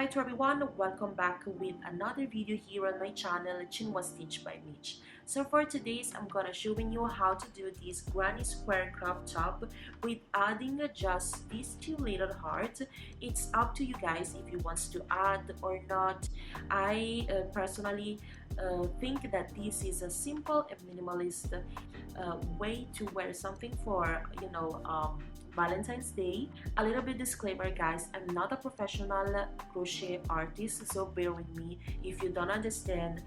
Hi to everyone, welcome back with another video here on my channel, Chainonestitch by Mitch. So for today's, I'm gonna showing you how to do this granny square crop top with adding just these two little hearts. It's up to you guys if you want to add or not. I personally think that this is a simple and minimalist way to wear something for Valentine's Day. A little bit disclaimer guys, I'm not a professional crochet artist, so bear with me if you don't understand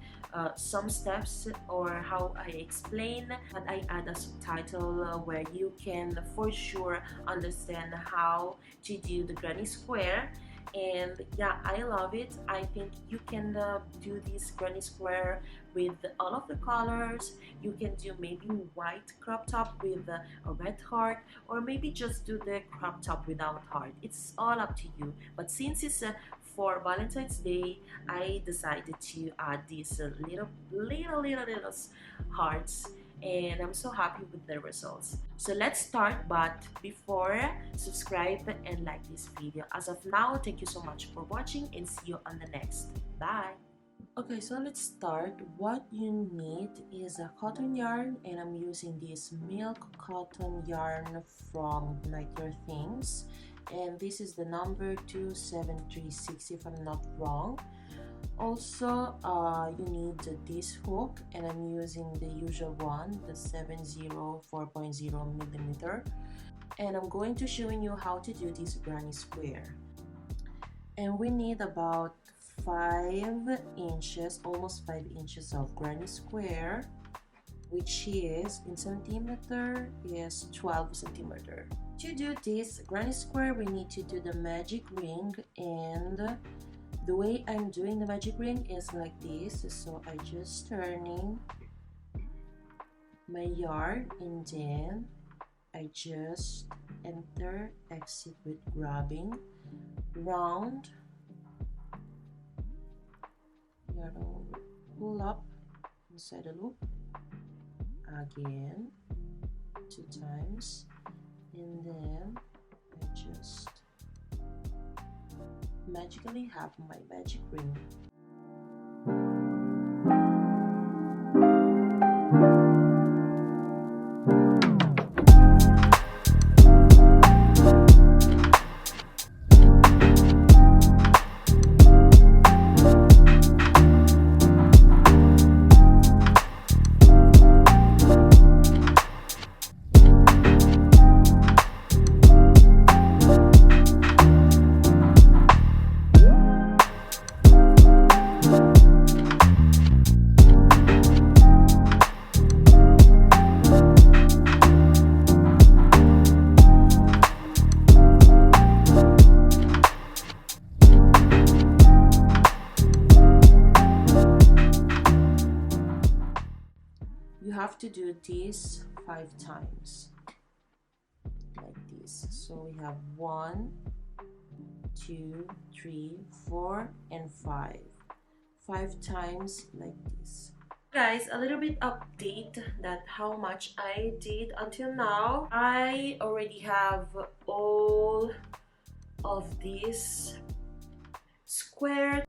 some steps or how I explain, but I add a subtitle where you can for sure understand how to do the granny square. And yeah, I love it. I think you can do this granny square with all of the colors. You can do maybe white crop top with a red heart, or maybe just do the crop top without heart. It's all up to you, but since it's for Valentine's Day, I decided to add these little hearts, and I'm so happy with the results. So let's start, but before, subscribe and like this video. As of now, thank you so much for watching and see you on the next. Bye. Okay, so let's start. What you need is a cotton yarn, and I'm using this milk cotton yarn from Like Your Things, and this is the number 27360 if I'm not wrong. Also, you need this hook, and I'm using the usual one, the 4.0 millimeter, and I'm going to showing you how to do this granny square. And we need about 5 inches, almost 5 inches of granny square, which is in centimeter is 12 centimeter. To do this granny square, we need to do the magic ring, and the way I'm doing the magic ring is like this. So I just turning my yarn, and then I just enter, exit with grabbing, round, yarn, pull up inside the loop again 2 times, and then I just magically have my magic ring. You have to do this 5 times like this. So we have 1, 2, 3, 4 and 5 times like this. Guys, a little bit update that how much I did until now. I already have all of these square.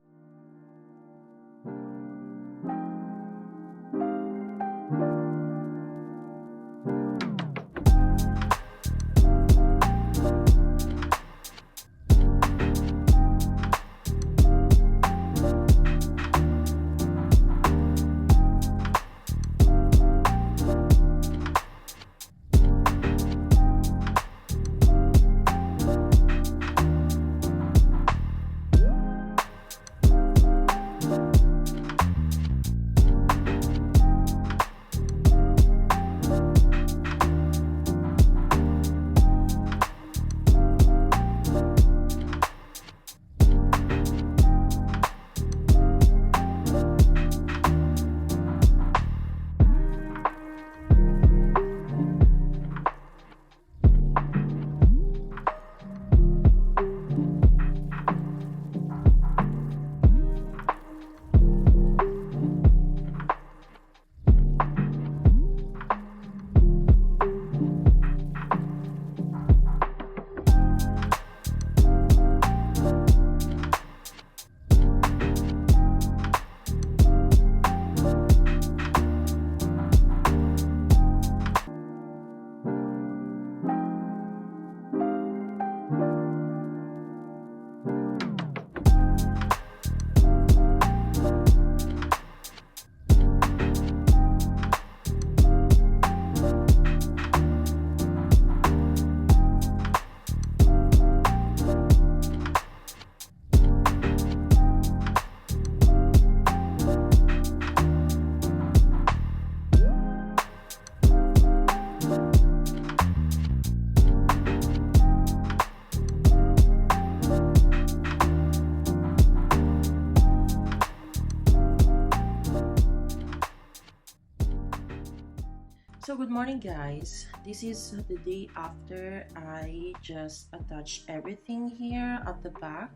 Good morning, guys. This is the day after I just attached everything here at the back.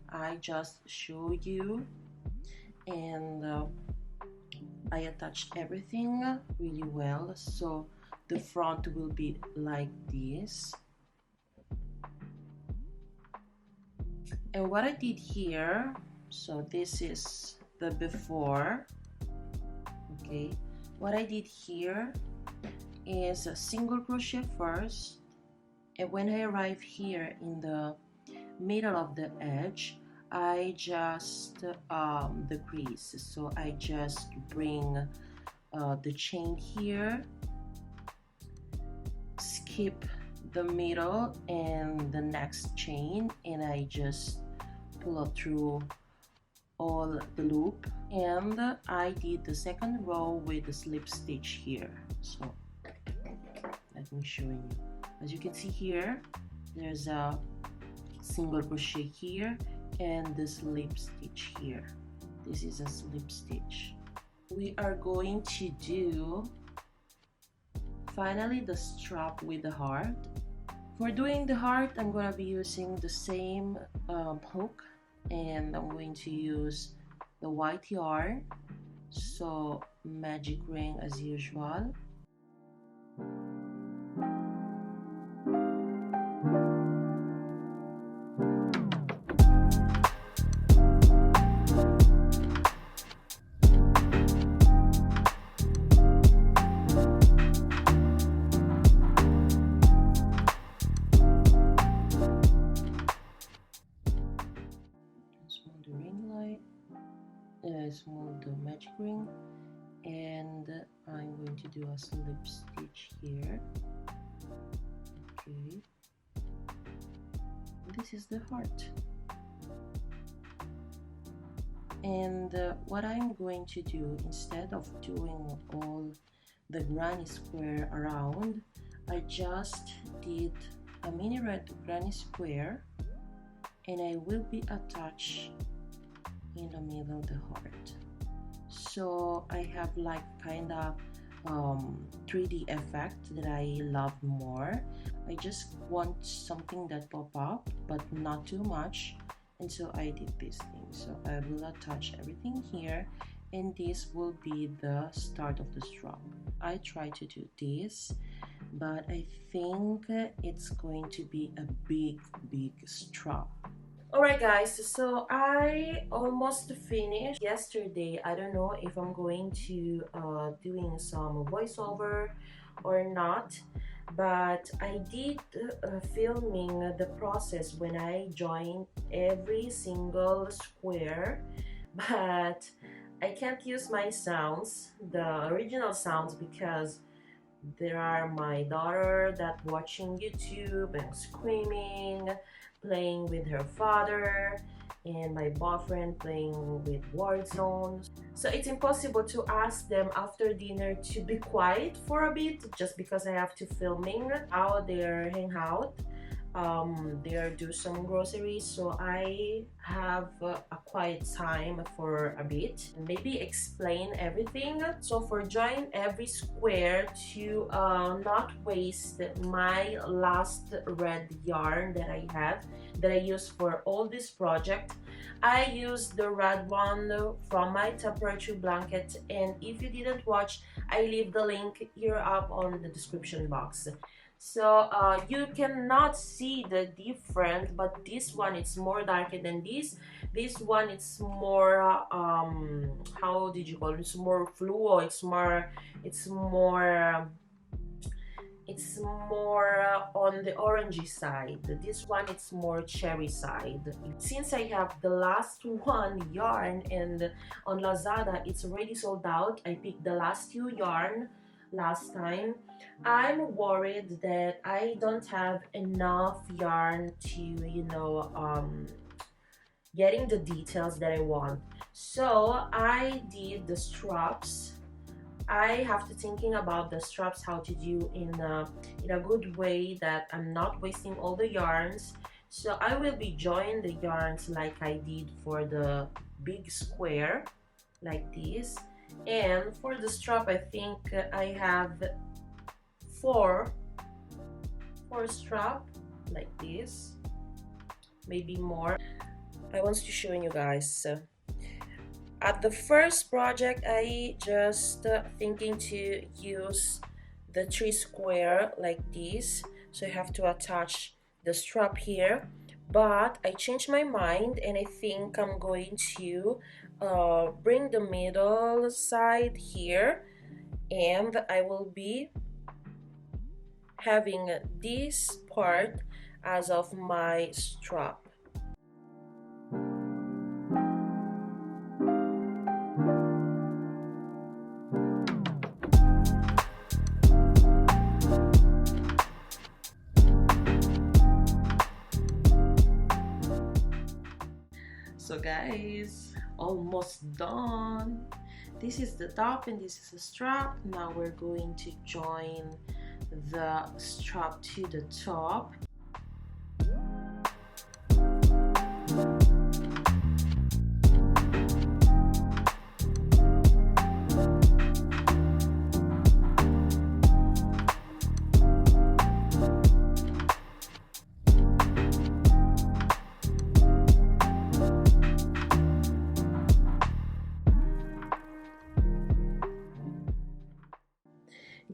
I just showed you, and I attached everything really well, so the front will be like this. And what I did here, so this is the before. Okay, what I did here is a single crochet first, and when I arrive here in the middle of the edge, I just the crease, so I just bring the chain here, skip the middle and the next chain, and I just pull up through all the loop, and I did the second row with the slip stitch here. So let me show you. As you can see here, there's a single crochet here and the slip stitch here. This is a slip stitch. We are going to do finally the strap with the heart. For doing the heart, I'm going to be using the same hook, and I'm going to use the white yarn, so magic ring as usual. Small the magic ring, and I'm going to do a slip stitch here. Okay, this is the heart, and what I'm going to do, instead of doing all the granny square around, I just did a mini red granny square, and I will be attached in the middle of the heart. So I have like kind of 3D effect that I love more. I just want something that pop up but not too much, and so I did this thing. So I will attach everything here, and this will be the start of the strap. I try to do this, but I think it's going to be a big strap. Alright guys, so I almost finished yesterday. I don't know if I'm going to doing some voiceover or not, but I did filming the process when I joined every single square, but I can't use my sounds, the original sounds, because there are my daughter that watching YouTube and screaming, playing with her father, and my boyfriend playing with Warzone. So it's impossible to ask them after dinner to be quiet for a bit, just because I have to filming how they're hang out. They do some groceries, so I have a quiet time for a bit, maybe explain everything. So for join every square, to not waste my last red yarn that I have, that I use for all this project, I used the red one from my temperature blanket, and if you didn't watch, I leave the link here up on the description box. So you cannot see the difference, but this one it's more darker than this one it's more how did you call it, it's more fluo, it's more on the orangey side. This one it's more cherry side. Since I have the last one yarn, and on Lazada it's already sold out, I picked the last two yarn last time. I'm worried that I don't have enough yarn to, you know, getting the details that I want. So I did the straps. I have to thinking about the straps, how to do in a good way that I'm not wasting all the yarns. So I will be joining the yarns like I did for the big square, like this. And for the strap, I think I have four strap like this, maybe more. I want to show you guys. At the first project, I just thinking to use the 3 square like this, so I have to attach the strap here, but I changed my mind and I think I'm going to bring the middle side here, and I will be having this part as of my strap. So guys, almost done. This is the top and this is the strap. Now we're going to join the strap to the top.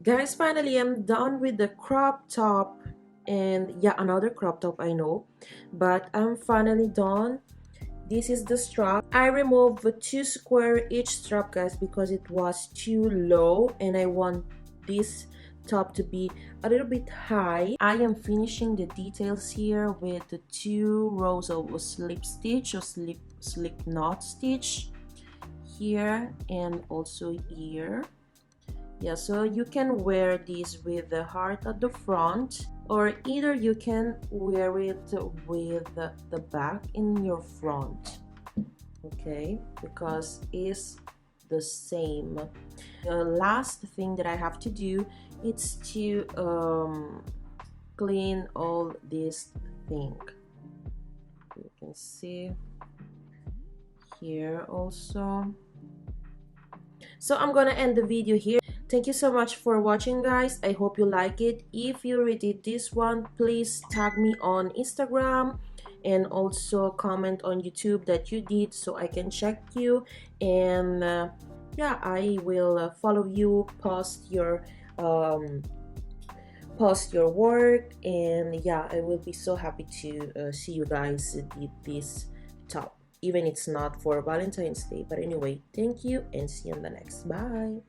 Guys, finally I'm done with the crop top, and yeah, another crop top, I know, but I'm finally done. This is the strap. I removed the 2 square each strap, guys, because it was too low and I want this top to be a little bit high. I am finishing the details here with the 2 rows of slip stitch or slip knot stitch here and also here. Yeah, so you can wear this with the heart at the front, or either you can wear it with the back in your front, okay, because it's the same. The last thing that I have to do is to clean all this thing. You can see here also. So I'm gonna end the video here. Thank you so much for watching, guys. I hope you like it. If you redid this one, please tag me on Instagram and also comment on YouTube that you did so I can check you, and yeah, I will follow you, post your work, and yeah, I will be so happy to see you guys did this top, even it's not for Valentine's Day. But anyway, thank you and see you in the next. Bye.